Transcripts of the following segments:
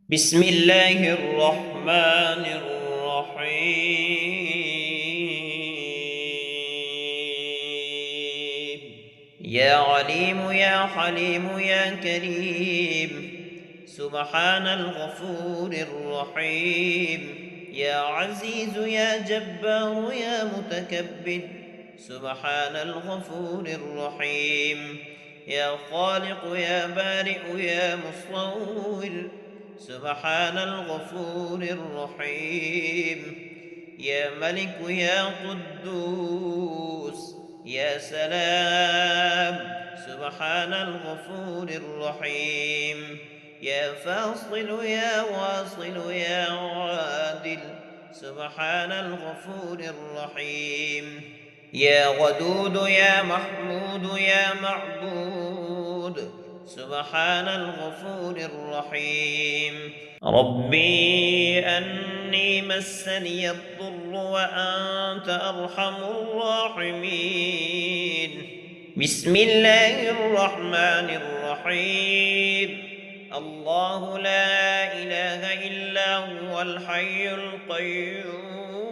بسم الله الرحمن الرحيم. يا عليم يا حليم يا كريم، سبحان الغفور الرحيم. يا عزيز يا جبار يا متكبر، سبحان الغفور الرحيم. يا خالق يا بارئ يا مصور، سبحان الغفور الرحيم. يا ملك يا قدوس يا سلام، سبحان الغفور الرحيم. يا فاصل يا واصل يا عادل، سبحان الغفور الرحيم. يا ودود يا محمود يا معبود، سبحان الغفور الرحيم. ربي أني مسني الضر وأنت أرحم الراحمين. بسم الله الرحمن الرحيم. الله لا إله إلا هو الحي القيوم،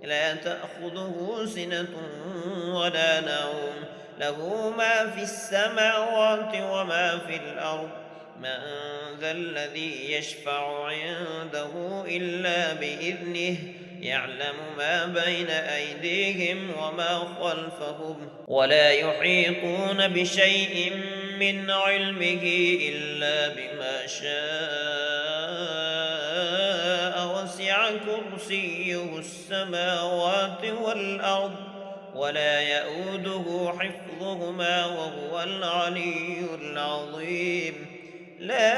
لا تأخذه سنة ولا نوم، له ما في السماوات وما في الأرض. من ذا الذي يشفع عنده إلا بإذنه، يعلم ما بين أيديهم وما خلفهم، ولا يحيطون بشيء من علمه إلا بما شاء. وسع كرسيه السماوات والأرض، ولا يئوده حفظهما وهو العلي العظيم. لا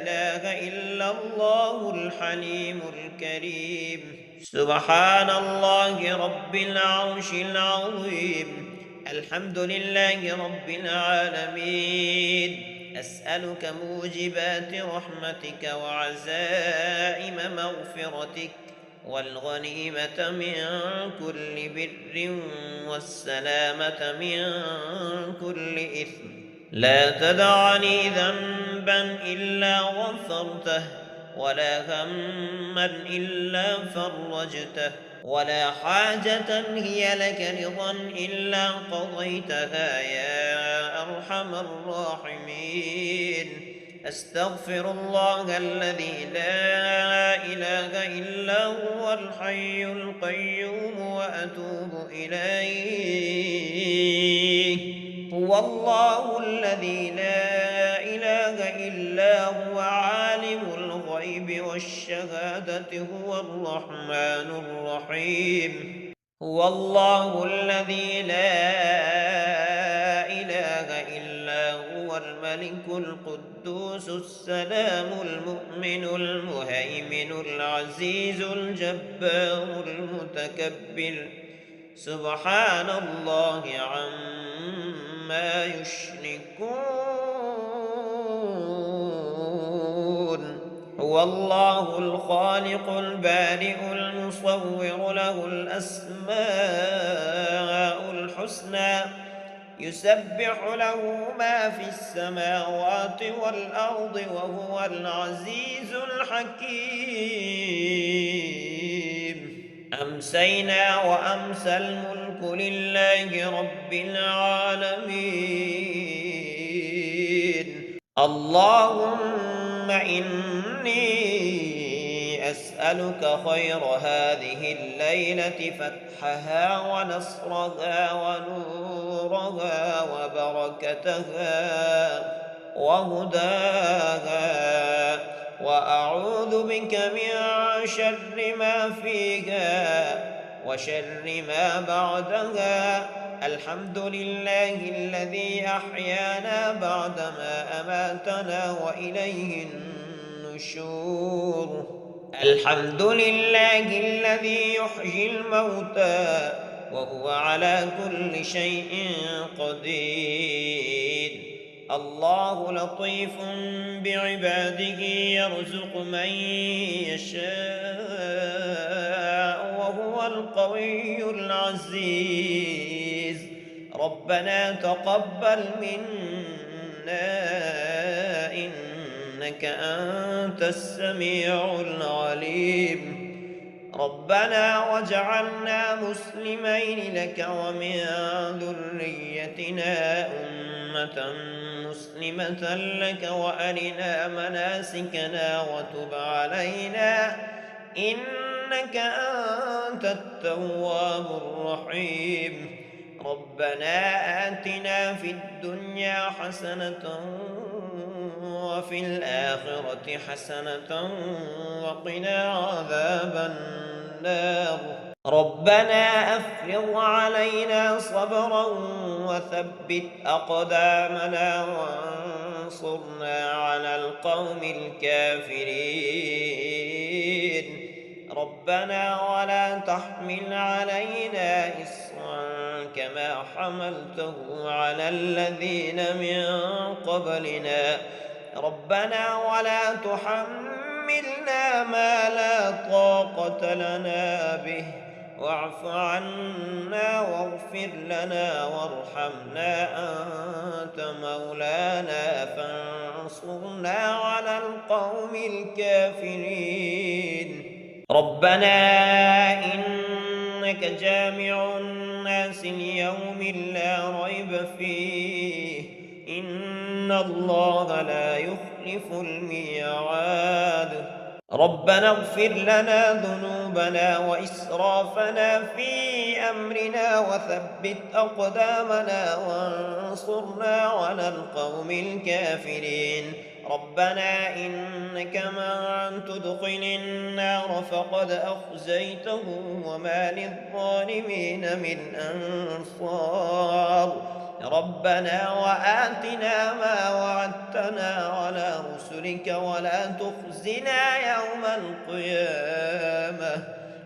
إله إلا الله الحليم الكريم، سبحان الله رب العرش العظيم. الحمد لله رب العالمين. أسألك موجبات رحمتك وعزائم مغفرتك، والغنيمة من كل بر، والسلامة من كل إثم. لا تدعني ذنبا إلا غفرته، ولا هما إلا فرجته، ولا حاجة هي لك رضا إلا قضيتها يا أرحم الراحمين. أستغفر الله الذي لا إله إلا هو الحي القيوم وأتوب إليه. هو الله الذي لا إله إلا هو عالم الغيب والشهادة، هو الرحمن الرحيم. هو الله الذي لا إله إلا هو الملك القدوس السلام المؤمن المهيمن العزيز الجبار المتكبر، سبحان الله عما يشركون. هو الله الخالق البارئ المصور، له الأسماء الحسنى، يسبح له ما في السماوات والأرض، وهو العزيز الحكيم. أمسينا وأمسى الملك لله رب العالمين. اللهم إني أسألك خير هذه الليلة، فتحها ونصرها ونورها وبركتها وهداها، وأعوذ بك من شر ما فيها وشر ما بعدها. الحمد لله الذي أحيانا بعدما أماتنا وإليه النشور. الحمد لله الذي يحيي الموتى وهو على كل شيء قدير. الله لطيف بعباده، يرزق من يشاء وهو القوي العزيز. ربنا تقبل منا إنك إنك أنت السميع العليم. ربنا واجعلنا مسلمين لك ومن ذريتنا أمة مسلمة لك وأرنا مناسكنا وتب علينا إنك أنت التواب الرحيم. ربنا آتنا في الدنيا حسنة وفي الآخرة حسنة وقنا عذاب النار. ربنا أفرغ علينا صبرا وثبت أقدامنا وانصرنا على القوم الكافرين. ربنا ولا تحمل علينا إصرا كما حملته على الذين من قبلنا. ربنا ولا تحملنا ما لا طاقة لنا به واعف عنا واغفر لنا وارحمنا أنت مولانا فانصرنا على القوم الكافرين. ربنا إنك جامع الناس ليوم لا ريب فيه إن الله لا يخلف الميعاد. ربنا اغفر لنا ذنوبنا وإسرافنا في أمرنا وثبت أقدامنا وانصرنا على القوم الكافرين. ربنا إنك من تدخل النار فقد أخزيته وما للظالمين من أنصار. ربنا وآتنا ما وعدتنا على رسلك ولا تخزنا يوم القيامة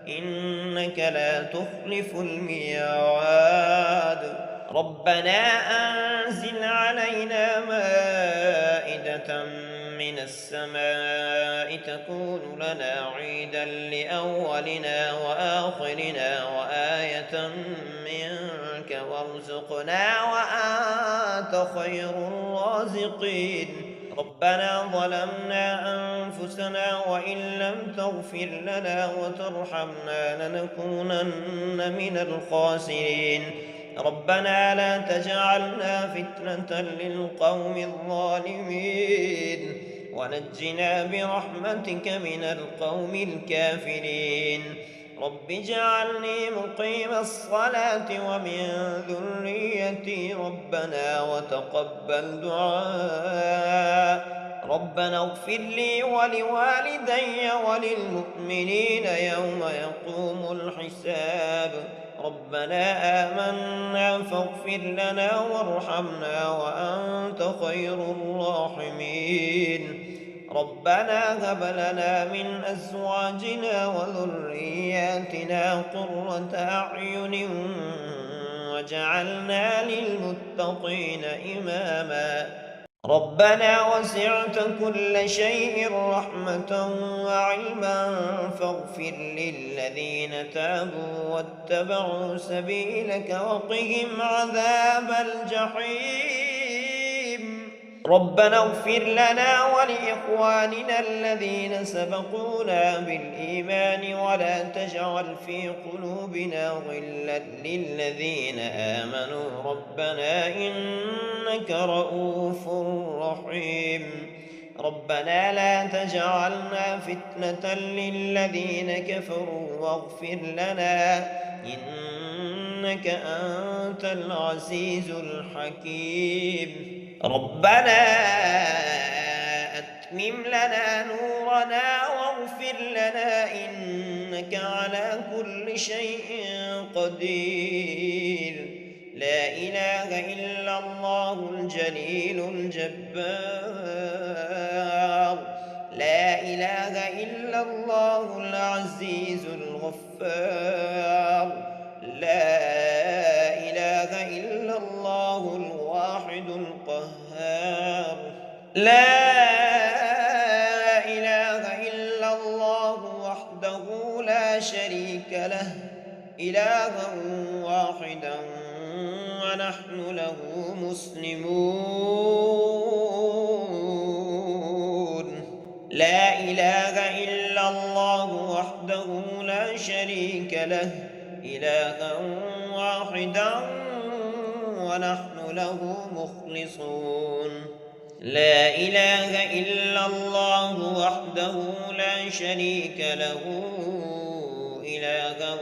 إنك لا تخلف الميعاد. ربنا أنزل علينا مائدة من السماء تكون لنا عيدا لأولنا وآخرنا وآية منك وارزقنا وأنت خير الرازقين. ربنا ظلمنا أنفسنا وإن لم تغفر لنا وترحمنا لنكونن من الخاسرين. ربنا لا تجعلنا فتنة للقوم الظالمين ونجنا برحمتك من القوم الكافرين. رب اجعلني مقيم الصلاة ومن ذريتي ربنا وتقبل دعاء. ربنا اغفر لي ولوالدي وللمؤمنين يوم يقوم الحساب. ربنا آمنا فاغفر لنا وارحمنا وأنت خير الراحمين. ربنا هب لنا من أزواجنا وذرياتنا قرة أعين واجعلنا للمتقين إماما. ربنا وسعت كل شيء رحمة وعلما فاغفر للذين تابوا واتبعوا سبيلك وقهم عذاب الجحيم. ربنا اغفر لنا ولإخواننا الذين سبقونا بالإيمان ولا تجعل في قلوبنا غلا للذين آمنوا ربنا إنك رؤوف رحيم. ربنا لا تجعلنا فتنة للذين كفروا واغفر لنا إنك أنت العزيز الحكيم. ربنا أتمم لنا نورنا واغفر لنا إنك على كل شيء قدير. لا إله إلا الله الجليل الجبار. لا إله إلا الله العزيز الغفار. لا إله إلا الله الواحد القهار. لا إله إلا الله وحده لا شريك له إلها واحدا ونحن له مسلمون. لا إله إلا الله وحده لا شريك له إلها واحدا ونحن له مخلصون. لا إله إلا الله وحده لا شريك له إلها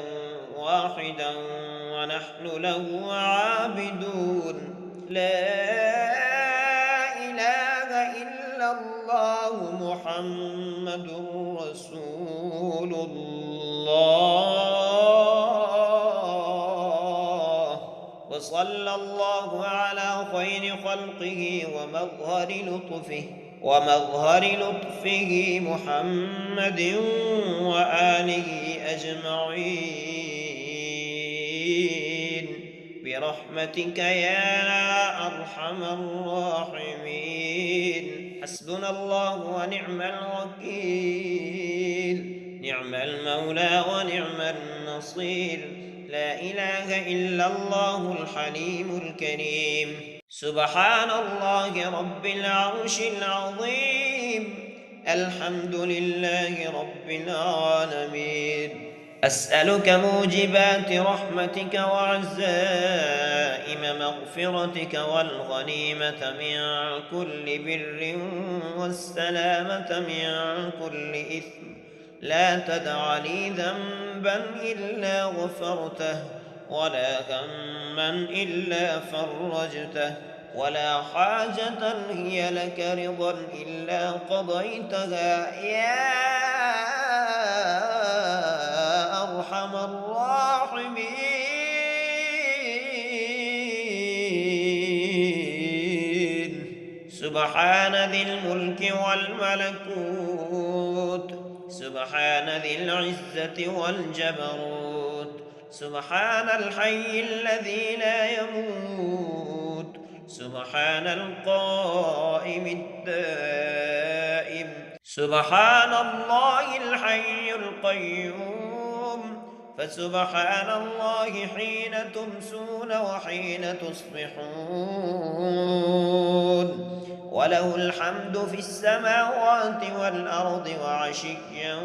واحدا ونحن له عابدون. لا إله إلا الله محمد رسول الله. وصلى الله على خير خلقه ومظهر لطفه محمد وآله أجمعين برحمتك يا أرحم الراحمين. حسبنا الله ونعم الوكيل، نعم المولى ونعم النصير. لا إله إلا الله الحليم الكريم. سبحان الله رب العرش العظيم. الحمد لله رب العالمين. أسألك موجبات رحمتك وعزائم مغفرتك والغنيمة من كل بر والسلامة من كل إثم. لا تدع لي ذنبا إلا غفرته، ولا هما إلا فرجته، ولا حاجة هي لك رضا إلا قضيتها يا أرحم الراحمين. سبحان ذي الملك والملكوت، سبحان ذي العزة والجبروت، سبحان الحي الذي لا يموت، سبحان القائم الدائم، سبحان الله الحي القيوم. فسبحان الله حين تمسون وحين تصبحون، وله الحمد في السماوات والأرض وعشيا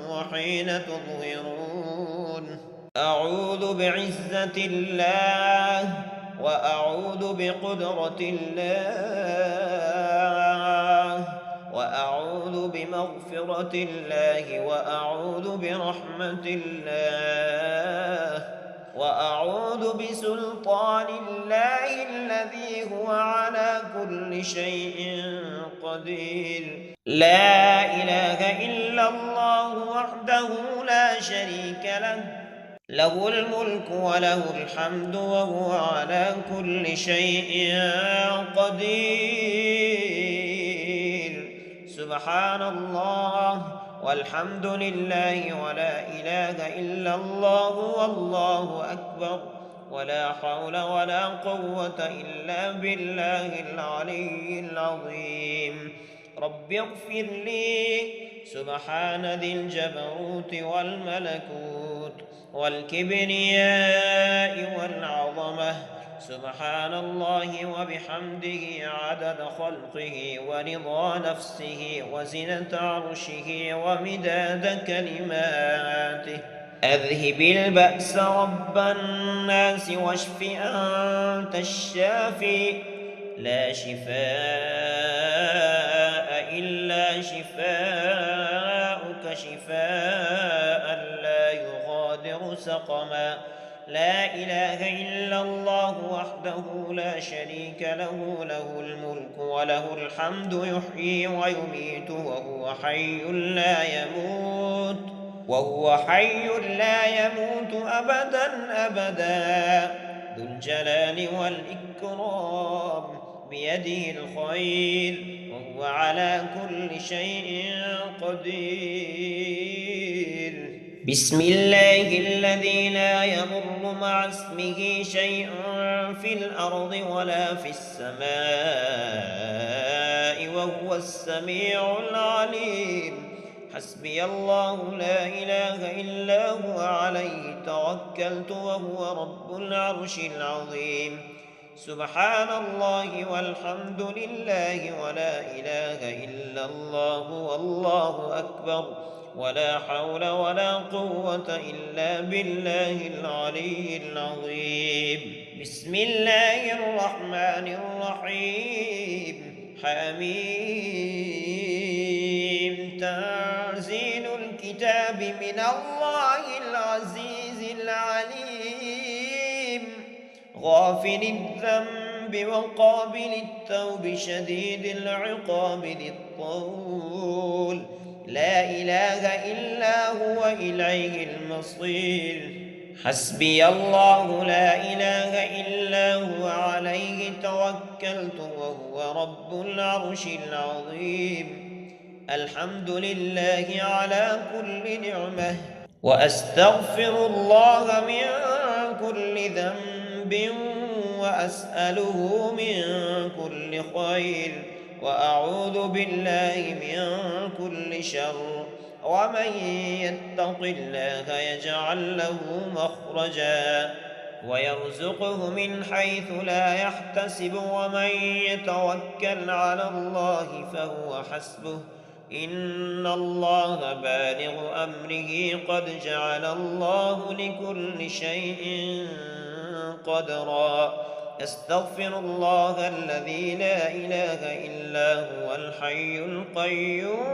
وحين تظهرون. أعوذ بعزة الله وأعوذ بقدرة الله وأعوذ بمغفرة الله وأعوذ برحمة الله وأعوذ بسلطان الله الذي هو على كل شيء قدير. لا إله إلا الله وحده لا شريك له، له الملك وله الحمد وهو على كل شيء قدير. سبحان الله والحمد لله ولا إله إلا الله والله أكبر، ولا حول ولا قوة إلا بالله العلي العظيم. رب اغفر لي. سبحان ذي الجبروت والملكوت والكبرياء والعظمة. سبحان الله وبحمده عدد خلقه ورضا نفسه وزنة عرشه ومداد كلماته. أذهب البأس رب الناس واشف أنت الشافي. لا شفاء إلا شفاءك شفاء لا يغادر سقما. لا إله إلا الله وحده لا شريك له، له الملك وله الحمد يحيي ويميت وهو حي لا يموت أبدا أبدا. ذو الجلال والإكرام بيده الخير وهو على كل شيء قدير. بسم الله الذي لا يضر مع اسمه شيء في الأرض ولا في السماء وهو السميع العليم. حسبي الله لا إله إلا هو عليه توكلت وهو رب العرش العظيم. سبحان الله والحمد لله ولا إله إلا الله والله أكبر ولا حول ولا قوة إلا بالله العلي العظيم. بسم الله الرحمن الرحيم. حميم. تنزيل الكتاب من الله العزيز العليم. غافل الذنب وقابل التوب شديد العقاب ذي الطول. لا إله إلا هو إليه المصير. حسبي الله لا إله إلا هو عليه توكلت وهو رب العرش العظيم. الحمد لله على كل نعمة وأستغفر الله من كل ذنب وأسأله من كل خير وأعوذ بالله من كل شر. ومن يتق الله يجعل له مخرجا ويرزقه من حيث لا يحتسب ومن يتوكل على الله فهو حسبه إن الله بالغ أمره قد جعل الله لكل شيء قدرا. أستغفر الله الذي لا إله إلا هو الحي القيوم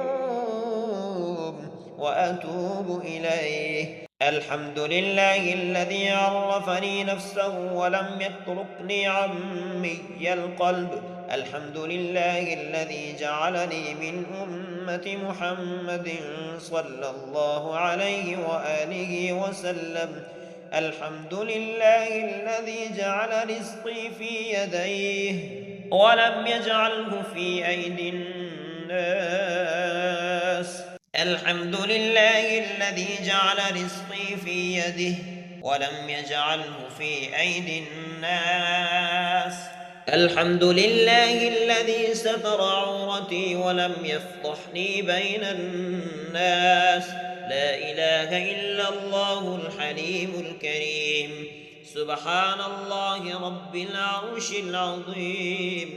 وأتوب إليه. الحمد لله الذي عرفني نفسه ولم يتركني عمي القلب. الحمد لله الذي جعلني من أمة محمد صلى الله عليه وآله وسلم. الحمد لله الذي جعل رزقي في يديه ولم يجعله في أيدي الناس. الحمد لله الذي جعل رزقي في يده ولم يجعله في أيدي الناس. الحمد لله الذي ستر عورتي ولم يفضحني بين الناس. لا إله إلا الله الحليم الكريم. سبحان الله رب العرش العظيم.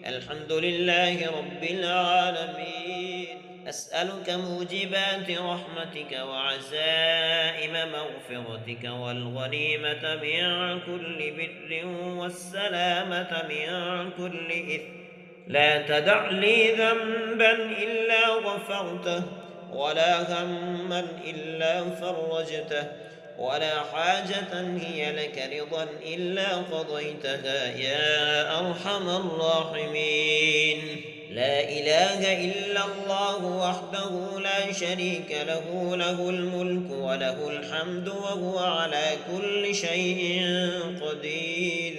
الحمد لله رب العالمين. أسألك موجبات رحمتك وعزائم مغفرتك والغنيمة من كل بر والسلامة من كل إثم. لا تدع لي ذنبا إلا غفرته ولا هما إلا فرجته ولا حاجة هي لك رضا إلا قضيتها يا أرحم الراحمين. لا إله إلا الله وحده لا شريك له له الملك وله الحمد وهو على كل شيء قدير.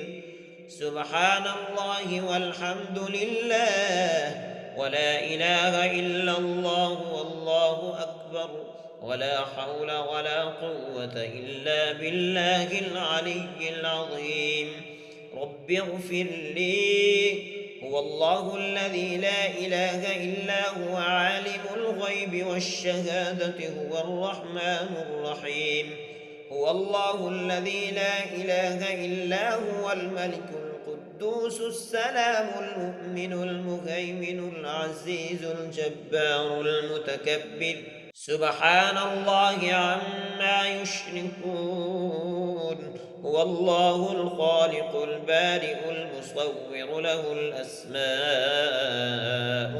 سبحان الله والحمد لله ولا إله إلا الله والله أكبر ولا حول ولا قوة إلا بالله العلي العظيم. رب اغفر لي. هو الله الذي لا إله إلا هو عالم الغيب والشهادة هو الرحمن الرحيم. هو الله الذي لا إله إلا هو الملك القدوس السلام المؤمن المهيمن العزيز الجبار المتكبر. سبحان الله عما يشركون. هو الله الخالق البارئ المصور له الأسماء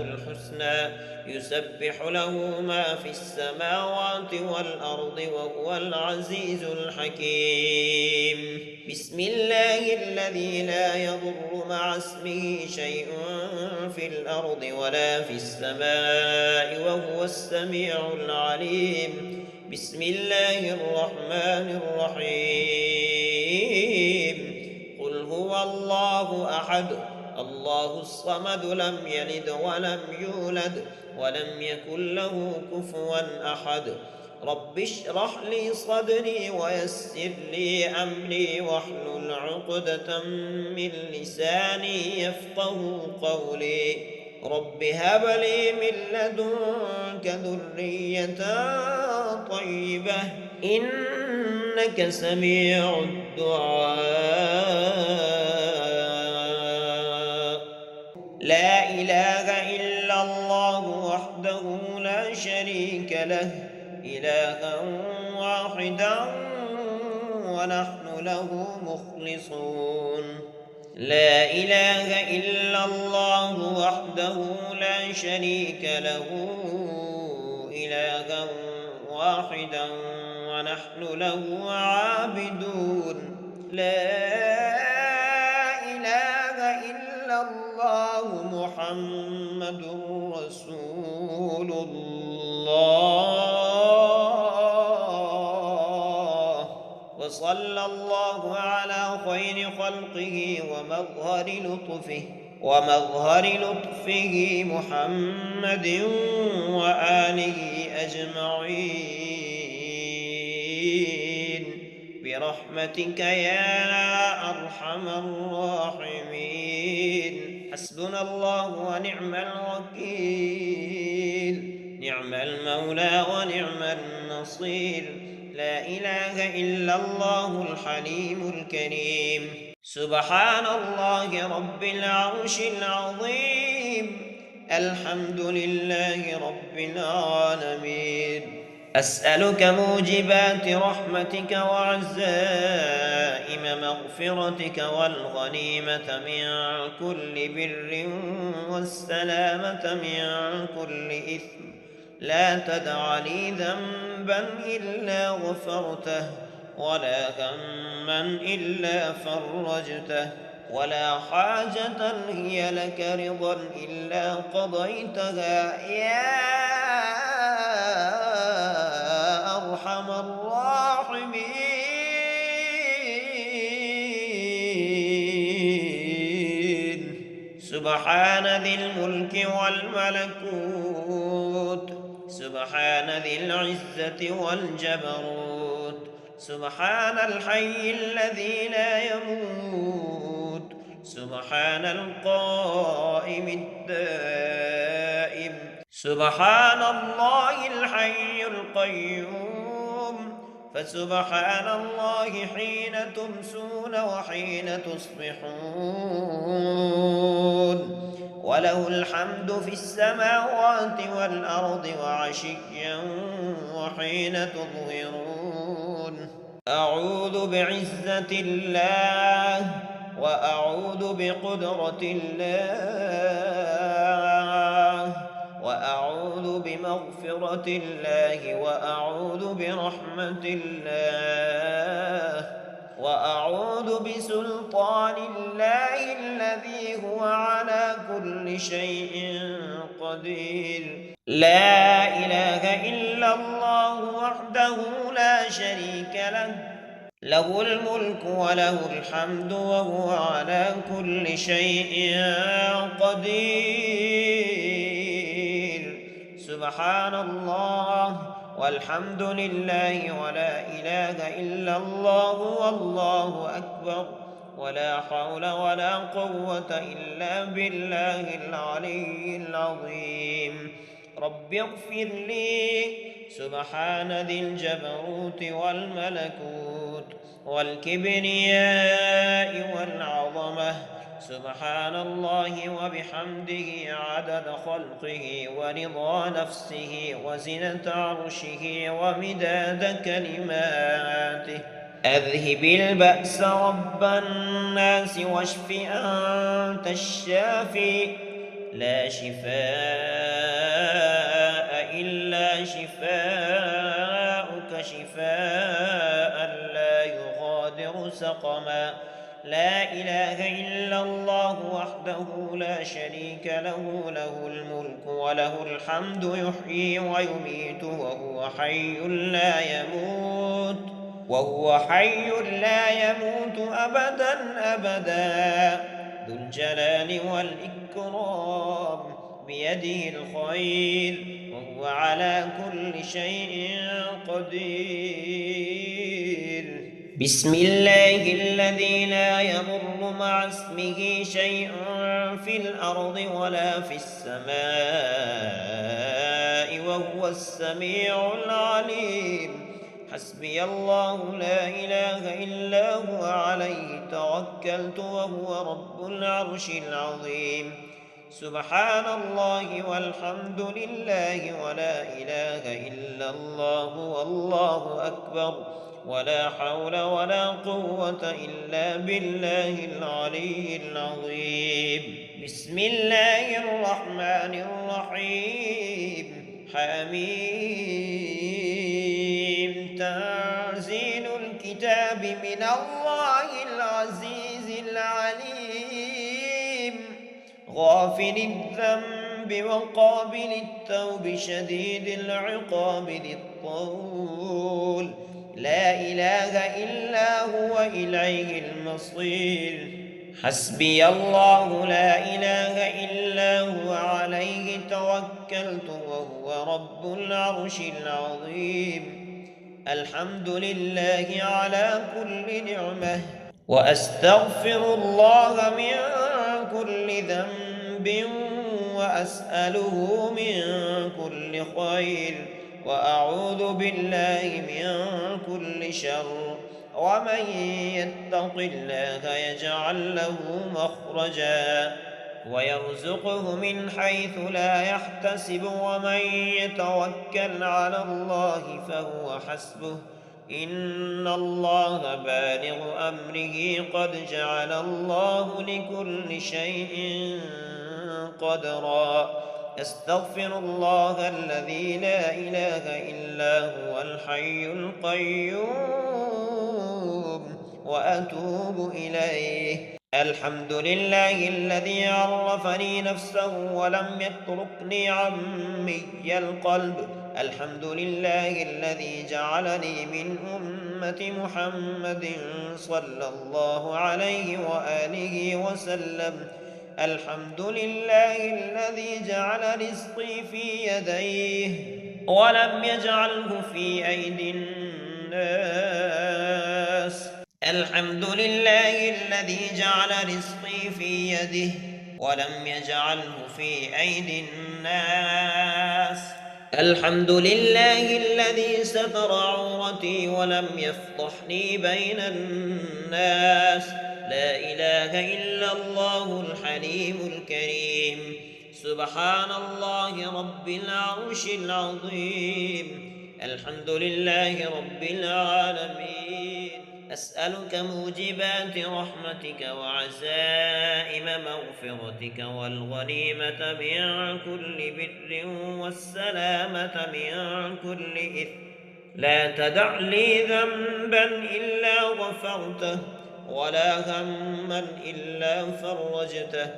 الحسنى يسبح له ما في السماوات والأرض وهو العزيز الحكيم. بسم الله الذي لا يضر مع اسمه شيء في الأرض ولا في السماء وهو السميع العليم. بسم الله الرحمن الرحيم. قل هو الله أحد الله الصمد لم يلد ولم يولد ولم يكن له كفوا أحد. رب اشرح لي صدري ويسر لي أمري واحلل عقدة من لساني يفقه قولي. رب هب لي من لدنك ذرية طيبة إنك سميع الدعاء. شريك له إلها واحدا ونحن له مخلصون. لا إله إلا الله وحده لا شريك له إلها واحدا ونحن له عابدون. لا إله إلا الله محمد رسول الله. وصلى الله على خير خلقه ومظهر لطفه محمد وآله أجمعين برحمتك يا أرحم الراحمين. حسبنا الله ونعم الوكيل، نعم المولى ونعم النصير. لا إله إلا الله الحليم الكريم. سبحان الله رب العرش العظيم. الحمد لله رب العالمين. أسألك موجبات رحمتك وعزائم مغفرتك والغنيمة من كل بر والسلامة من كل إثم. لا تدع لي ذنبا إلا غفرته، ولا هما إلا فرجته، ولا حاجة هي لك رضا إلا قضيتها يا أرحم الراحمين. سبحان ذي الملك والملكوت، سبحان ذي العزة والجبروت، سبحان الحي الذي لا يموت، سبحان القائم الدائم، سبحان الله الحي القيوم. فسبحان الله حين تمسون وحين تصبحون، وله الحمد في السماوات والأرض وعشيا وحين تظهرون. أعوذ بعزة الله، وأعوذ بقدرة الله، وأعوذ بمغفرة الله، وأعوذ برحمة الله، وأعوذ بسلطان الله الذي هو على كل شيء قدير. لا إله إلا الله وحده لا شريك له، له الملك وله الحمد وهو على كل شيء قدير. سبحان الله والحمد لله ولا إله إلا الله والله أكبر، ولا حول ولا قوة إلا بالله العلي العظيم. رب اغفر لي. سبحان ذي الجبروت والملكوت والكبرياء والعظمة. سبحان الله وبحمده عدد خلقه ورضا نفسه وزنة عرشه ومداد كلماته. أذهب البأس رب الناس واشف أنت الشافي. لا شفاء إلا شفاءك، شفاء لا يغادر سقما. لا إله إلا الله وحده لا شريك له، له الملك وله الحمد يحيي ويميت وهو حي لا يموت أبدا أبدا. ذو الجلال والإكرام بيده الخير وهو على كل شيء قدير. بسم الله الذي لا يضر مع اسمه شيء في الأرض ولا في السماء وهو السميع العليم. حسبي الله لا إله إلا هو عليه توكلت وهو رب العرش العظيم. سبحان الله والحمد لله ولا إله إلا الله والله أكبر ولا حول ولا قوة إلا بالله العلي العظيم. بسم الله الرحمن الرحيم. حميم. تنزيل الكتاب من الله العزيز العليم. غافل الذنب وقابل التوب شديد العقاب ذي الطول. لا إله إلا هو إليه المصير. حسبي الله لا إله إلا هو عليه توكلت وهو رب العرش العظيم. الحمد لله على كل نعمة وأستغفر الله من كل ذنب وأسأله من كل خير وأعوذ بالله من كل شر. ومن يتق الله يجعل له مخرجا ويرزقه من حيث لا يحتسب ومن يتوكل على الله فهو حسبه إن الله بالغ أمره قد جعل الله لكل شيء قدرا. أستغفر الله الذي لا إله إلا هو الحي القيوم وأتوب إليه. الحمد لله الذي عرفني نفسه ولم يتركني عمي القلب. الحمد لله الذي جعلني من أمة محمد صلى الله عليه وآله وسلم. الحمد لله الذي جعل رزقي في يديه ولم يجعله في أيدي الناس. الحمد لله الذي جعل رزقي في يده ولم يجعله في أيدي الناس. الحمد لله الذي ستر عورتي ولم يفضحني بين الناس. لا إله إلا الله الحليم الكريم. سبحان الله رب العرش العظيم. الحمد لله رب العالمين. أسألك موجبات رحمتك وعزائم مغفرتك والغنيمة من كل بر والسلامة من كل إثم. لا تدع لي ذنبا إلا غفرته ولا هما إلا فرجته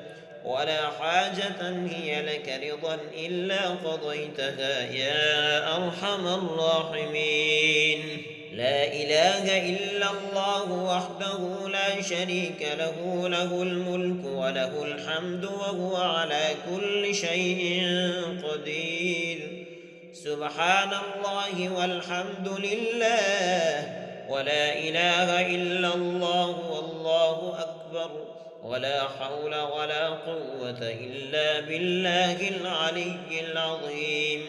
ولا حاجة هي لك رضا إلا قضيتها يا أرحم الراحمين. لا إله إلا الله وحده لا شريك له له الملك وله الحمد وهو على كل شيء قدير. سبحان الله والحمد لله ولا إله إلا الله والله أكبر ولا حول ولا قوة إلا بالله العلي العظيم.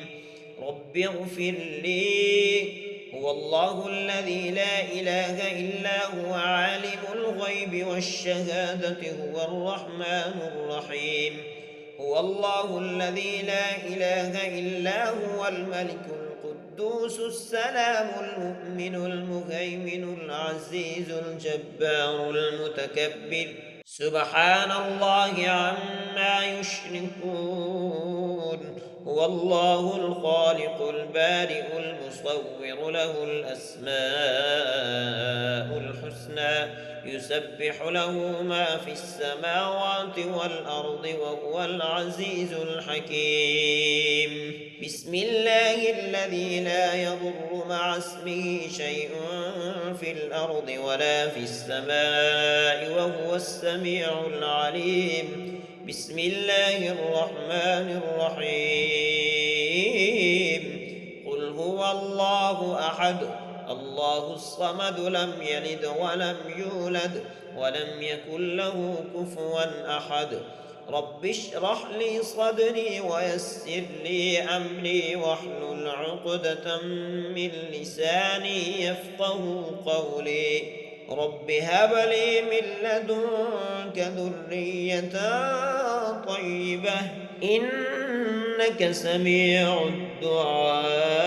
رب اغفر لي. هو الله الذي لا إله إلا هو عالم الغيب والشهادة هو الرحمن الرحيم. هو الله الذي لا إله إلا هو الملك القدوس السلام المؤمن المهيمن العزيز الجبار المتكبر. سبحان الله عما يشركون. هو الله الخالق البارئ المصور له الأسماء الحسنى يسبح له ما في السماوات والأرض وهو العزيز الحكيم. بسم الله الذي لا يضر مع اسمه شيء في الأرض ولا في السماء وهو السميع العليم. بسم الله الرحمن الرحيم. قل هو الله أحد الله الصمد لم يلد ولم يولد ولم يكن له كفوا أحد. رب اشرح لي صدري ويسر لي أمري واحلل عقدة من لساني يفقه قولي. رب هب لي من لدنك ذرية طيبة إنك سميع الدعاء.